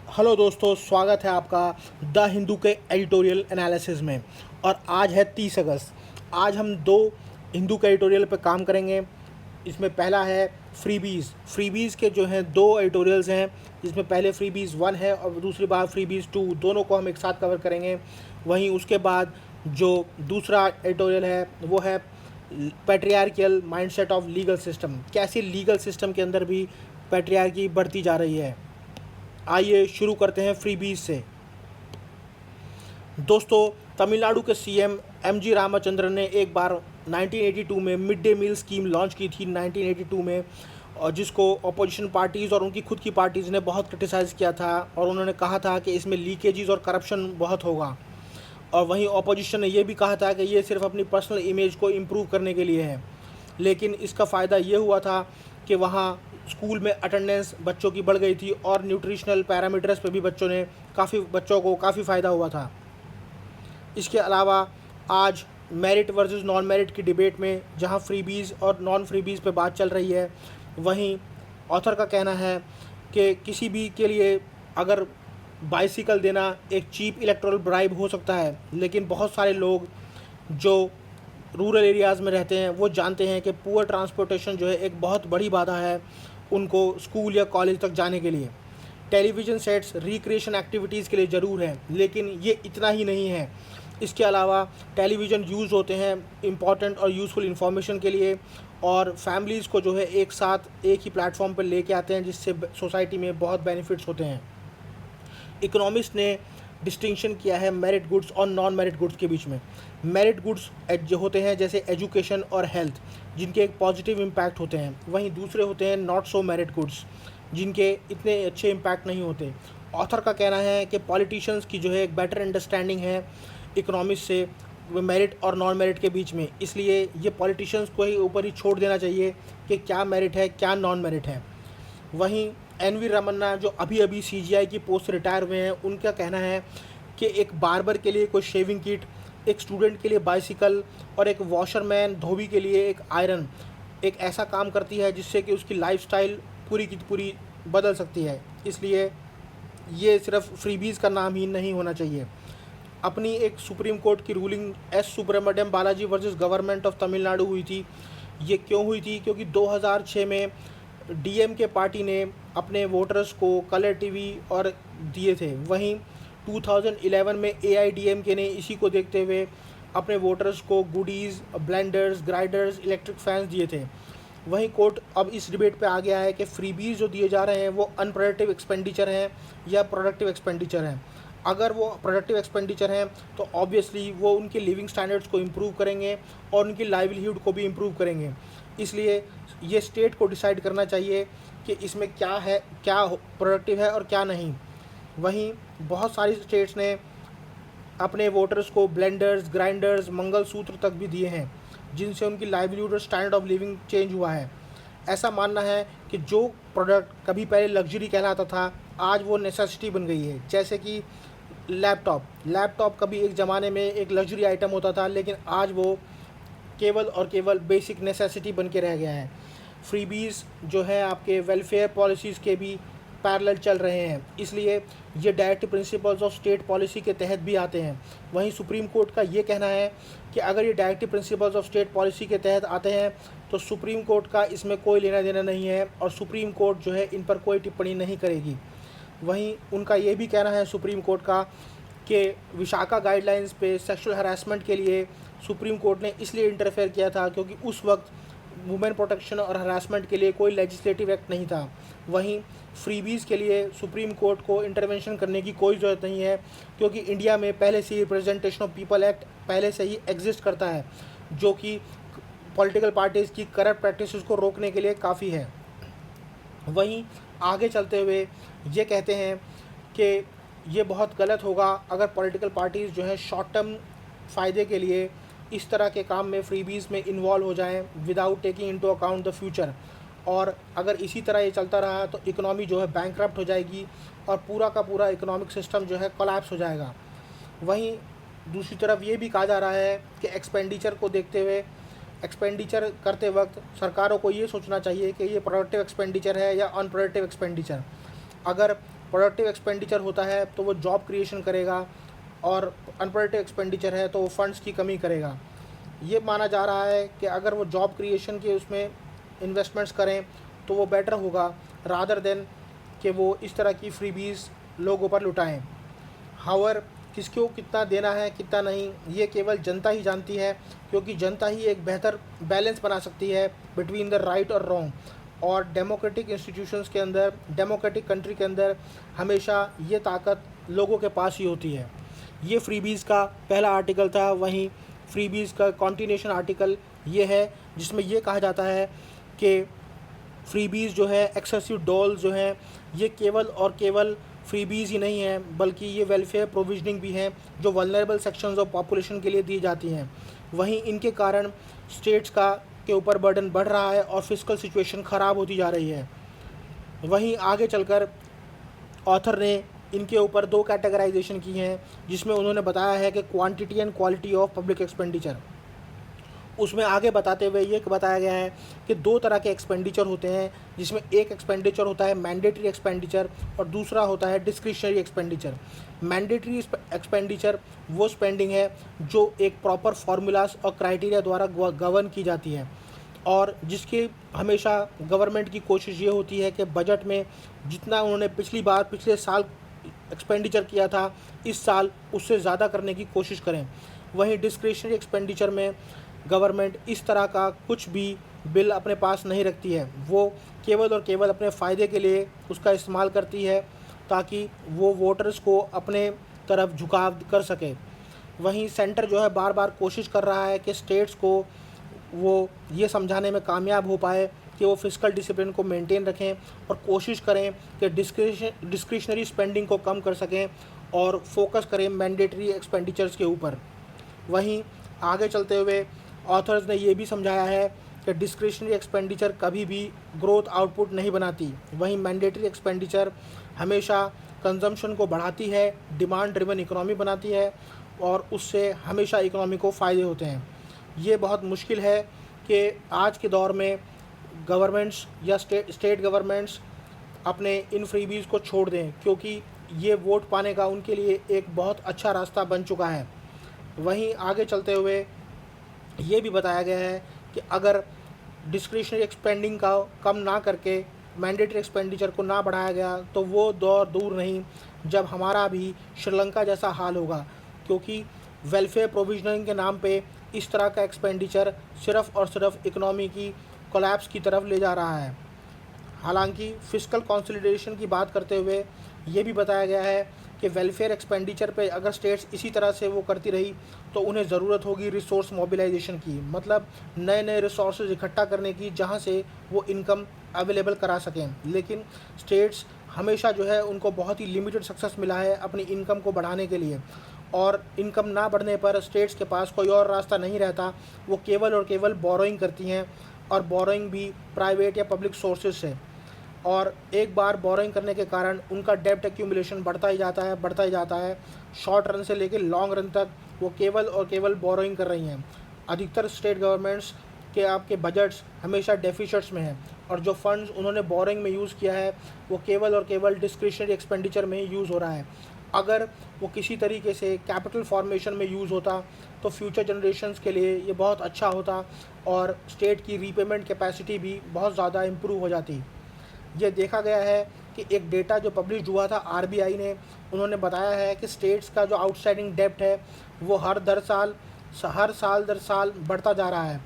Hello दोस्तों, स्वागत है आपका द हिंदू के एडिटोरियल एनालिसिस में। और आज है 30 अगस्त। आज हम दो हिंदू के एडिटोरियल पर काम करेंगे। इसमें पहला है फ्रीबीज़ के जो हैं दो एडिटोरियल्स हैं, जिसमें पहले फ्रीबीज़ 1 है और दूसरी बार फ्रीबीज़ 2, दोनों को हम एक साथ कवर करेंगे। वहीं उसके बाद जो दूसरा एडिटोरियल है वो है patriarchal mindset of legal system, कैसे लीगल सिस्टम के अंदर भी पैट्रियार्की बढ़ती जा रही है। आइए शुरू करते हैं फ्रीबीज से। दोस्तों, तमिलनाडु के सीएम एमजी रामचंद्रन ने एक बार 1982 में mid day meal scheme launch की थी 1982 में, और जिसको अपोजिशन पार्टीज़ और उनकी खुद की पार्टीज़ ने बहुत क्रिटिसाइज़ किया था और उन्होंने कहा था कि इसमें लीकेजीज और करप्शन बहुत होगा। और वहीं अपोजिशन ने यह भी कहा था कि ये सिर्फ अपनी पर्सनल इमेज को इम्प्रूव करने के लिए है। लेकिन इसका फ़ायदा ये हुआ था कि वहाँ स्कूल में अटेंडेंस बच्चों की बढ़ गई थी और न्यूट्रिशनल पैरामीटर्स पे भी बच्चों को काफ़ी फ़ायदा हुआ था। इसके अलावा आज मेरिट वर्सेस नॉन मेरिट की डिबेट में जहाँ फ्रीबीज़ और नॉन फ्रीबीज़ पे बात चल रही है, वहीं ऑथर का कहना है कि किसी भी के लिए अगर बाइसिकल देना एक चीप इलेक्टोरल ब्राइब हो सकता है, लेकिन बहुत सारे लोग जो रूरल एरियाज़ में रहते हैं वो जानते हैं कि पुअर ट्रांसपोर्टेशन जो है एक बहुत बड़ी बाधा है उनको स्कूल या कॉलेज तक जाने के लिए। टेलीविज़न सेट्स रिक्रिएशन एक्टिविटीज़ के लिए ज़रूर हैं, लेकिन ये इतना ही नहीं है। इसके अलावा टेलीविज़न यूज़ होते हैं इम्पॉर्टेंट और यूज़फुल इंफॉर्मेशन के लिए, और फैमिलीज़ को जो है एक साथ एक ही प्लेटफॉर्म पर लेके आते हैं, जिससे सोसाइटी में बहुत बेनिफिट्स होते हैं। इकोनॉमिस्ट ने डिस्टिंक्शन किया है मेरिट गुड्स और नॉन मेरिट गुड्स के बीच में। मेरिट गुड्स जो होते हैं जैसे एजुकेशन और हेल्थ, जिनके एक पॉजिटिव इम्पैक्ट होते हैं, वहीं दूसरे होते हैं नॉट सो मेरिट गुड्स, जिनके इतने अच्छे इम्पैक्ट नहीं होते। ऑथर का कहना है कि पॉलिटिशियंस की जो है एक बेटर अंडरस्टैंडिंग है इकोनॉमिक्स से मेरिट और नॉन मेरिट के बीच में, इसलिए ये पॉलिटिशियंस को ही ऊपर ही छोड़ देना चाहिए कि क्या मेरिट है क्या नॉन मेरिट है। वहीं एन वी रमन्ना जो अभी अभी सीजीआई की पोस्ट से रिटायर हुए हैं, उनका कहना है कि एक बार्बर के लिए कोई शेविंग किट, एक स्टूडेंट के लिए बाइसिकल और एक वॉशरमैन धोबी के लिए एक आयरन एक ऐसा काम करती है जिससे कि उसकी लाइफस्टाइल पूरी की पूरी बदल सकती है। इसलिए ये सिर्फ फ्रीबीज़ का नाम ही नहीं होना चाहिए। अपनी एक सुप्रीम कोर्ट की ruling S Subramaniam Balaji versus government of Tamil Nadu हुई थी। ये क्यों हुई थी? क्योंकि 2006 में डीएमके पार्टी ने अपने वोटर्स को कलर टीवी और दिए थे। वहीं 2011 में एआईडीएमके ने इसी को देखते हुए अपने वोटर्स को goodies, blenders, grinders, electric fans दिए थे। वहीं कोर्ट अब इस डिबेट पे आ गया है कि फ्रीबीज जो दिए जा रहे हैं वो अनप्रोडक्टिव एक्सपेंडिचर हैं या प्रोडक्टिव एक्सपेंडिचर हैं। अगर वो प्रोडक्टिव एक्सपेंडिचर हैं तो ऑब्वियसली वो उनके लिविंग स्टैंडर्ड्स को इम्प्रूव करेंगे और उनकी लाइवलीहुड को भी इम्प्रूव करेंगे। इसलिए ये स्टेट को डिसाइड करना चाहिए कि इसमें क्या है, क्या प्रोडक्टिव है और क्या नहीं। वहीं बहुत सारी स्टेट्स ने अपने वोटर्स को ब्लेंडर्स, ग्राइंडर्स, मंगलसूत्र तक भी दिए हैं, जिनसे उनकी लाइवलीहुड और स्टैंडर्ड ऑफ लिविंग चेंज हुआ है। ऐसा मानना है कि जो प्रोडक्ट कभी पहले लग्जरी कहलाता था, आज वो नेसेसिटी बन गई है। जैसे कि लैपटॉप कभी एक ज़माने में एक लग्जरी आइटम होता था, लेकिन आज वो केवल और केवल बेसिक नेसेसिटी बन के रह गया है। फ्रीबीज़ जो है आपके वेलफेयर पॉलिसीज़ के भी पैरेलल चल रहे हैं, इसलिए ये directive principles of state policy के तहत भी आते हैं। वहीं सुप्रीम कोर्ट का ये कहना है कि अगर ये directive principles of state policy के तहत आते हैं तो सुप्रीम कोर्ट का इसमें कोई लेना देना नहीं है और सुप्रीम कोर्ट जो है इन पर कोई टिप्पणी नहीं करेगी। वहीं उनका ये भी कहना है सुप्रीम कोर्ट का कि विशाखा गाइडलाइंस पे सेक्सुअल हरासमेंट के लिए सुप्रीम कोर्ट ने इसलिए इंटरफेयर किया था क्योंकि उस वक्त वुमेन प्रोटेक्शन और हरासमेंट के लिए कोई लेजिस्लेटिव एक्ट नहीं था। वहीं फ्रीबीज़ के लिए सुप्रीम कोर्ट को इंटरवेंशन करने की कोई ज़रूरत नहीं है, क्योंकि इंडिया में पहले से ही रिप्रेजेंटेशन ऑफ पीपल एक्ट पहले से ही एग्जिस्ट करता है, जो कि पॉलिटिकल पार्टीज़ की करप्ट प्रैक्टिसेस को रोकने के लिए काफ़ी है। वहीं आगे चलते हुए ये कहते हैं कि ये बहुत गलत होगा अगर पॉलिटिकल पार्टीज़ जो है शॉर्ट टर्म फ़ायदे के लिए इस तरह के काम में फ्रीबीज़ में इन्वॉल्व हो जाएं without taking into account the future. और अगर इसी तरह ये चलता रहा तो इकोनॉमी जो है बैंकरप्ट हो जाएगी और पूरा का पूरा इकोनॉमिक सिस्टम जो है कोलैप्स हो जाएगा। वहीं दूसरी तरफ ये भी कहा जा रहा है कि एक्सपेंडिचर को देखते हुए एक्सपेंडिचर करते वक्त सरकारों को ये सोचना चाहिए कि ये प्रोडक्टिव एक्सपेंडिचर है या अनप्रोडक्टिव एक्सपेंडिचर। अगर प्रोडक्टिव एक्सपेंडिचर होता है तो वो जॉब क्रिएशन करेगा, और अनप्रोडक्टिव एक्सपेंडिचर है तो वो फंड्स की कमी करेगा। ये माना जा रहा है कि अगर वो जॉब क्रिएशन के उसमें इन्वेस्टमेंट्स करें तो वो बेटर होगा, रादर देन कि वो इस तरह की फ्रीबीज़ लोगों पर लुटाएं। हाउएवर किसको कितना देना है कितना नहीं, ये केवल जनता ही जानती है, क्योंकि जनता ही एक बेहतर बैलेंस बना सकती है बिटवीन द राइट और रॉन्ग। और डेमोक्रेटिक इंस्टीट्यूशंस के अंदर, डेमोक्रेटिक कंट्री के अंदर हमेशा ये ताकत लोगों के पास ही होती है। ये फ्रीबीज़ का पहला आर्टिकल था। वहीं फ्रीबीज़ का कॉन्टिन्यूशन आर्टिकल ये है जिसमें ये कहा जाता है कि फ्रीबीज़ जो है, एक्सेसिव डॉल जो हैं, ये केवल और केवल फ्रीबीज़ ही नहीं हैं, बल्कि ये वेलफेयर प्रोविजनिंग भी हैं जो वल्नरेबल सेक्शंस ऑफ पॉपुलेशन के लिए दी जाती हैं। वहीं इनके कारण स्टेट्स का के ऊपर बर्डन बढ़ रहा है और फिस्कल सिचुएशन ख़राब होती जा रही है। वहीं आगे चलकर ऑथर ने इनके ऊपर 2 कैटेगराइजेशन की हैं, जिसमें उन्होंने बताया है कि quantity and quality of public expenditure. उसमें आगे बताते हुए ये बताया गया है कि 2 तरह के एक्सपेंडिचर होते हैं, जिसमें एक एक्सपेंडिचर होता है मैंडेटरी एक्सपेंडिचर और दूसरा होता है डिस्क्रिशनरी एक्सपेंडिचर। मैंडेटरी एक्सपेंडिचर वो स्पेंडिंग है जो एक प्रॉपर फार्मूलाज और क्राइटेरिया द्वारा गवर्न की जाती है, और जिसकी हमेशा गवर्नमेंट की कोशिश ये होती है कि बजट में जितना उन्होंने पिछले साल एक्सपेंडिचर किया था, इस साल उससे ज़्यादा करने की कोशिश करें। वहीं डिस्क्रिशनरी एक्सपेंडिचर में गवर्नमेंट इस तरह का कुछ भी बिल अपने पास नहीं रखती है, वो केवल और केवल अपने फ़ायदे के लिए उसका इस्तेमाल करती है ताकि वो वोटर्स को अपने तरफ झुकाव कर सके। वहीं सेंटर जो है बार बार कोशिश कर रहा है कि स्टेट्स को वो ये समझाने में कामयाब हो पाए कि वो फिस्कल डिसिप्लिन को मेंटेन रखें और कोशिश करें कि डिस्क्रिशनरी स्पेंडिंग को कम कर सकें और फोकस करें मैंडेटरी एक्सपेंडिचर्स के ऊपर। वहीं आगे चलते हुए ऑथर्स ने ये भी समझाया है कि डिस्क्रिशनरी एक्सपेंडिचर कभी भी ग्रोथ आउटपुट नहीं बनाती, वहीं मैंडेटरी एक्सपेंडिचर हमेशा कंजम्पशन को बढ़ाती है, डिमांड ड्रिवन इकोनॉमी बनाती है और उससे हमेशा इकोनॉमी को फ़ायदे होते हैं। ये बहुत मुश्किल है कि आज के दौर में गवर्नमेंट्स या स्टेट गवर्नमेंट्स अपने इन फ्रीबीज़ को छोड़ दें, क्योंकि ये वोट पाने का उनके लिए एक बहुत अच्छा रास्ता बन चुका है। वहीं आगे चलते हुए ये भी बताया गया है कि अगर डिस्क्रिशनरी एक्सपेंडिंग का कम ना करके मैंडेटरी एक्सपेंडिचर को ना बढ़ाया गया तो वो दौर दूर नहीं जब हमारा भी श्रीलंका जैसा हाल होगा, क्योंकि वेलफेयर प्रोविजनिंग के नाम पे इस तरह का एक्सपेंडिचर सिर्फ़ और सिर्फ इकोनॉमी की कोलैप्स की तरफ ले जा रहा है। हालांकि फिस्कल कंसोलिडेशन की बात करते हुए ये भी बताया गया है कि वेलफेयर एक्सपेंडिचर पे अगर स्टेट्स इसी तरह से वो करती रही तो उन्हें ज़रूरत होगी रिसोर्स मोबिलाइजेशन की, मतलब नए नए रिसोर्सेज इकट्ठा करने की जहाँ से वो इनकम अवेलेबल करा सकें। लेकिन स्टेट्स हमेशा जो है उनको बहुत ही लिमिटेड सक्सेस मिला है अपनी इनकम को बढ़ाने के लिए, और इनकम ना बढ़ने पर स्टेट्स के पास कोई और रास्ता नहीं रहता, वो केवल और केवल बोरोइंग करती हैं, और बोरोइंग भी प्राइवेट या पब्लिक सोर्सेज से। और एक बार बोरोइंग करने के कारण उनका डेब्ट एक्यूमुलेशन बढ़ता ही जाता है। शॉर्ट रन से लेकर लॉन्ग रन तक वो केवल और केवल बोरोइंग कर रही हैं। अधिकतर स्टेट गवर्नमेंट्स के आपके बजट्स हमेशा डेफिसिट्स में हैं, और जो फंड्स उन्होंने बोरोइंग में यूज़ किया है वो केवल और केवल डिस्क्रिशनरी एक्सपेंडिचर में ही यूज़ हो रहा है। अगर वो किसी तरीके से कैपिटल फॉर्मेशन में यूज़ होता तो फ्यूचर जनरेशन्स के लिए ये बहुत अच्छा होता और स्टेट की रीपेमेंट कैपेसिटी भी बहुत ज़्यादा इम्प्रूव हो जाती। ये देखा गया है कि एक डेटा जो पब्लिश हुआ था आरबीआई ने, उन्होंने बताया है कि स्टेट्स का जो आउटस्टैंडिंग डेब्ट है वो हर साल दर साल बढ़ता जा रहा है।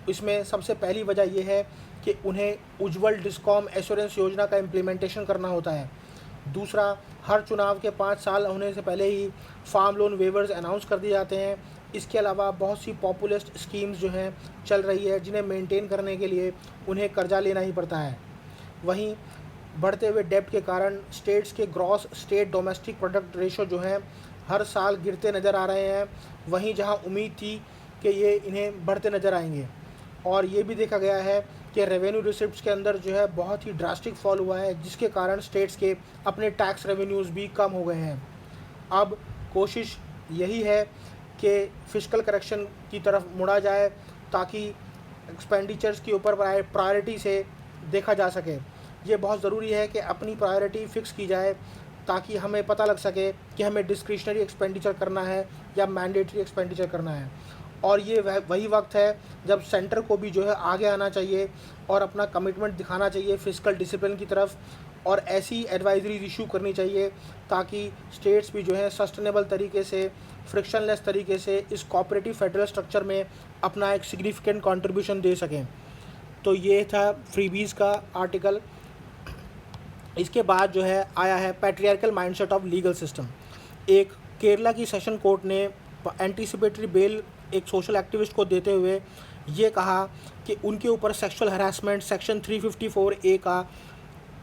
इसमें सबसे पहली वजह यह है कि उन्हें उज्ज्वल डिस्कॉम एश्योरेंस योजना का इम्प्लीमेंटेशन करना होता है। दूसरा, हर चुनाव के 5 साल होने से पहले ही फार्म लोन वेवर्स अनाउंस कर दिए जाते हैं। इसके अलावा बहुत सी पॉपुलिस्ट स्कीम्स जो हैं चल रही है, जिन्हें मेंटेन करने के लिए उन्हें कर्जा लेना ही पड़ता है। वहीं बढ़ते हुए डेब्ट के कारण स्टेट्स के gross state domestic product ratio जो हैं हर साल गिरते नज़र आ रहे हैं, वहीं जहां उम्मीद थी कि ये इन्हें बढ़ते नज़र आएंगे। और ये भी देखा गया है कि रेवेन्यू रिसिप्ट्स के अंदर जो है बहुत ही ड्रास्टिक फॉल हुआ है, जिसके कारण स्टेट्स के अपने टैक्स रेवेन्यूज़ भी कम हो गए हैं। अब कोशिश यही है कि फिस्कल करेक्शन की तरफ मुड़ा जाए ताकि एक्सपेंडिचर्स के ऊपर प्रायोरिटी से देखा जा सके। ये बहुत ज़रूरी है कि अपनी प्रायोरिटी फ़िक्स की जाए ताकि हमें पता लग सके कि हमें डिस्क्रिशनरी एक्सपेंडिचर करना है या मैंडेटरी एक्सपेंडिचर करना है। और ये वही वक्त है जब सेंटर को भी जो है आगे आना चाहिए और अपना कमिटमेंट दिखाना चाहिए फिस्कल डिसिप्लिन की तरफ, और ऐसी एडवाइजरीज इशू करनी चाहिए ताकि स्टेट्स भी जो है सस्टेनेबल तरीके से, फ्रिक्शनलेस तरीके से इस कोऑपरेटिव फेडरल स्ट्रक्चर में अपना एक सिग्निफिकेंट कंट्रीब्यूशन दे सकें। तो ये था फ्रीबीज़ का आर्टिकल। इसके बाद जो है आया है patriarchal mindset of legal system. एक केरला की सेशन कोर्ट ने एंटीसिपेटरी बेल एक सोशल एक्टिविस्ट को देते हुए ये कहा कि उनके ऊपर सेक्सुअल हरासमेंट सेक्शन 354A का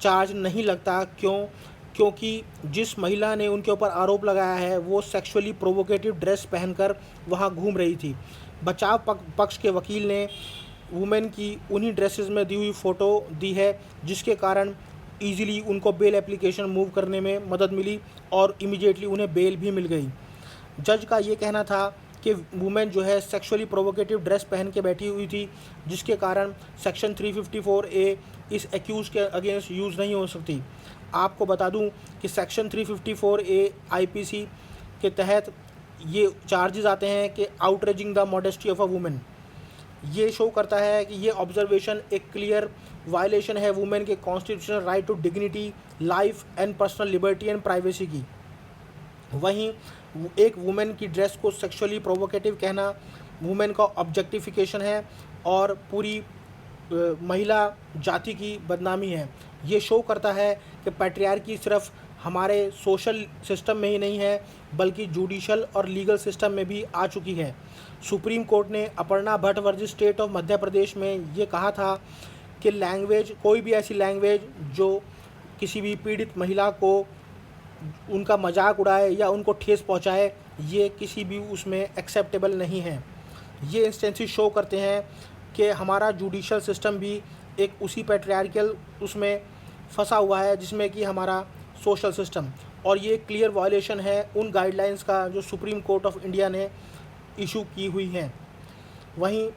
चार्ज नहीं लगता। क्योंकि जिस महिला ने उनके ऊपर आरोप लगाया है वो सेक्सुअली प्रोवोकेटिव ड्रेस पहनकर वहाँ घूम रही थी। बचाव पक्ष के वकील ने वुमेन की उन्हीं ड्रेसेस में दी हुई फ़ोटो दी है, जिसके कारण ईज़िली उनको बेल एप्लीकेशन मूव करने में मदद मिली और इमीडिएटली उन्हें बेल भी मिल गई। जज का ये कहना था कि वुमेन जो है सेक्सुअली प्रोवोकेटिव ड्रेस पहन के बैठी हुई थी, जिसके कारण सेक्शन 354A इस एक्यूज़ के अगेंस्ट यूज़ नहीं हो सकती। आपको बता दूं कि सेक्शन 354A IPC के तहत ये चार्जेस आते हैं कि outraging the modesty of a women. ये शो करता है कि ये ऑब्जर्वेशन एक क्लियर वायलेशन है वुमेन के constitutional right to dignity, life and personal liberty and privacy की। वहीं एक वुमेन की ड्रेस को सेक्सुअली प्रोवोकेटिव कहना वुमेन का ऑब्जेक्टिफिकेशन है और पूरी महिला जाति की बदनामी है। ये शो करता है कि पैट्रियार्की सिर्फ हमारे सोशल सिस्टम में ही नहीं है बल्कि जुडिशल और लीगल सिस्टम में भी आ चुकी है। सुप्रीम कोर्ट ने Aparna Bhatt versus state of Madhya Pradesh में ये कहा था कि लैंग्वेज, कोई भी ऐसी लैंग्वेज जो किसी भी पीड़ित महिला को उनका मजाक उड़ाए या उनको ठेस पहुंचाए, ये किसी भी उसमें एक्सेप्टेबल नहीं है। ये इंस्टेंसेस शो करते हैं कि हमारा जुडिशल सिस्टम भी एक उसी पैट्रियार्कल उसमें फंसा हुआ है जिसमें कि हमारा सोशल सिस्टम, और ये क्लियर वायलेशन है उन गाइडलाइंस का जो सुप्रीम कोर्ट ऑफ इंडिया ने इशू की हुई हैं। वहीं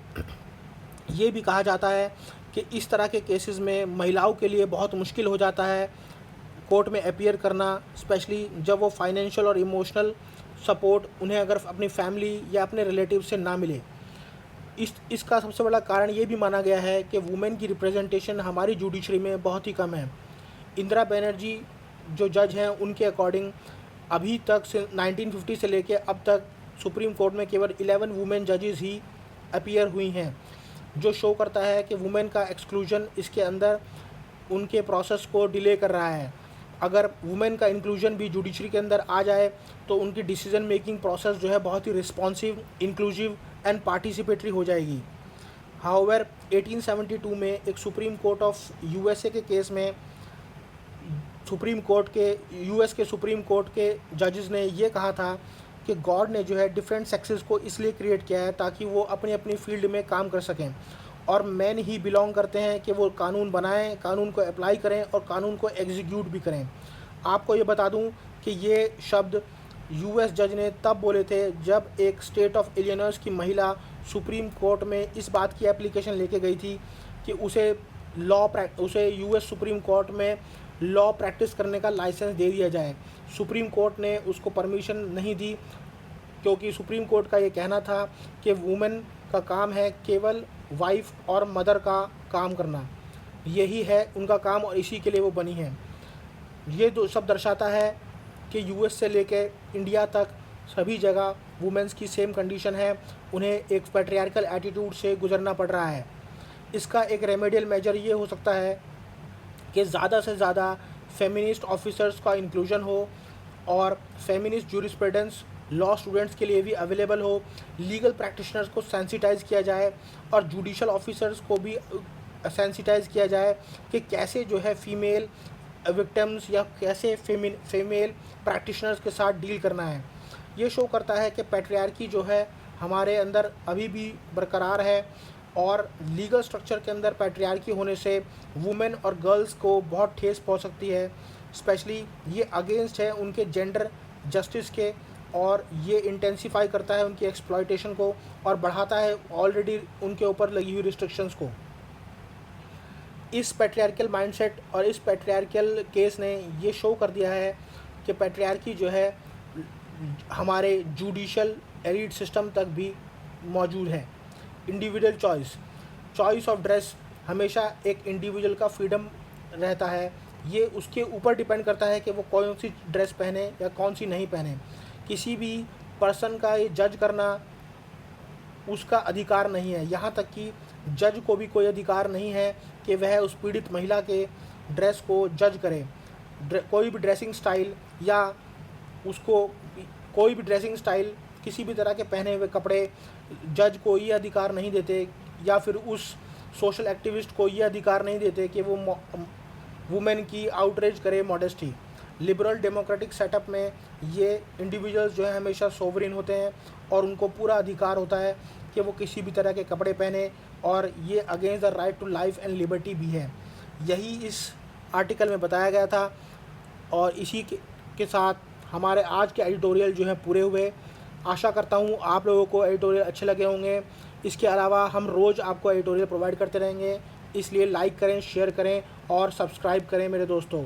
ये भी कहा जाता है कि इस तरह के केसेस में महिलाओं के लिए बहुत मुश्किल हो जाता है कोर्ट में अपीयर करना, स्पेशली जब वो फाइनेंशियल और इमोशनल सपोर्ट उन्हें अगर अपनी फैमिली या अपने रिलेटिव से ना मिले। इसका सबसे बड़ा कारण ये भी माना गया है कि वुमेन की रिप्रेजेंटेशन हमारी जुडिशरी में बहुत ही कम है। इंदिरा बनर्जी जो जज हैं उनके अकॉर्डिंग अभी तक से 1950 से लेके अब तक सुप्रीम कोर्ट में केवल 11 वुमेन जजेस ही अपीयर हुई हैं, जो शो करता है कि वुमेन का एक्सक्लूजन इसके अंदर उनके प्रोसेस को डिले कर रहा है। अगर वुमेन का इंक्लूजन भी जुडिशरी के अंदर आ जाए तो उनकी डिसीजन मेकिंग प्रोसेस जो है बहुत ही रिस्पॉन्सिव, इंक्लूसिव एंड पार्टिसिपेटरी हो जाएगी। हाउएवर 1872 में एक सुप्रीम कोर्ट ऑफ USA के केस में यूएस के सुप्रीम कोर्ट के जजेस ने ये कहा था कि गॉड ने जो है डिफरेंट सेक्सेस को इसलिए क्रिएट किया है ताकि वो अपनी अपनी फील्ड में काम कर सकें, और मैन ही बिलोंग करते हैं कि वो कानून बनाएं, कानून को अप्लाई करें और कानून को एग्जीक्यूट भी करें। आपको ये बता दूं कि ये शब्द US जज ने तब बोले थे जब एक स्टेट ऑफ इलिनॉइस की महिला सुप्रीम कोर्ट में इस बात की एप्लीकेशन लेके गई थी कि उसे US सुप्रीम कोर्ट में लॉ प्रैक्टिस करने का लाइसेंस दे दिया जाए। सुप्रीम कोर्ट ने उसको परमिशन नहीं दी क्योंकि सुप्रीम कोर्ट का ये कहना था कि वुमेन का काम है केवल वाइफ और मदर का काम करना, यही है उनका काम और इसी के लिए वो बनी है। ये सब दर्शाता है कि US से लेके इंडिया तक सभी जगह वुमेन्स की सेम कंडीशन है, उन्हें एक पैट्रियार्कल एटीट्यूड से गुजरना पड़ रहा है। इसका एक रेमेडियल मेजर ये हो सकता है कि ज़्यादा से ज़्यादा फेमिनिस्ट ऑफिसर्स का इंक्लूजन हो और फेमिनिस्ट जूरिस्प्रूडेंस लॉ स्टूडेंट्स के लिए भी अवेलेबल हो, लीगल प्रैक्टिशनर्स को सेंसिटाइज़ किया जाए और जुडिशल ऑफिसर्स को भी सेंसिटाइज़ किया जाए कि कैसे जो है फीमेल विक्टिम्स या कैसे फीमेल प्रैक्टिशनर्स के साथ डील करना है। ये शो करता है कि पैट्रियार्की जो है हमारे अंदर अभी भी बरकरार है और लीगल स्ट्रक्चर के अंदर पैट्रियार्की होने से वुमेन और गर्ल्स को बहुत ठेस पहुंच सकती है। स्पेशली ये अगेंस्ट है उनके जेंडर जस्टिस के, और ये इंटेंसिफाई करता है उनकी एक्सप्लॉयटेशन को और बढ़ाता है ऑलरेडी उनके ऊपर लगी हुई रिस्ट्रिक्शंस को। इस पैट्रियार्कल माइंडसेट और इस पैट्रियार्कल केस ने ये शो कर दिया है कि पैट्रियार्की जो है हमारे जुडिशल एलिट सिस्टम तक भी मौजूद है। इंडिविजुअल चॉइस ऑफ ड्रेस हमेशा एक इंडिविजुअल का फ्रीडम रहता है। ये उसके ऊपर डिपेंड करता है कि वो कौन सी ड्रेस पहने या कौन सी नहीं पहने। किसी भी पर्सन का ये जज करना उसका अधिकार नहीं है। यहाँ तक कि जज को भी कोई अधिकार नहीं है कि वह उस पीड़ित महिला के ड्रेस को जज करे। कोई भी ड्रेसिंग स्टाइल या उसको कोई भी ड्रेसिंग स्टाइल, किसी भी तरह के पहने हुए कपड़े जज को ये अधिकार नहीं देते, या फिर उस सोशल एक्टिविस्ट को ये अधिकार नहीं देते कि वो वुमेन की आउटरेज करे मॉडेस्टी। लिबरल डेमोक्रेटिक सेटअप में ये इंडिविजुअल्स जो है हमेशा सोवरेन होते हैं और उनको पूरा अधिकार होता है कि वो किसी भी तरह के कपड़े पहने, और ये against the right to life and liberty भी है। यही इस आर्टिकल में बताया गया था, और इसी के साथ हमारे आज के एडिटोरियल जो हैं पूरे हुए। आशा करता हूँ आप लोगों को एडिटोरियल अच्छे लगे होंगे। इसके अलावा हम रोज़ आपको एडिटोरियल प्रोवाइड करते रहेंगे, इसलिए लाइक करें, शेयर करें और सब्सक्राइब करें मेरे दोस्तों।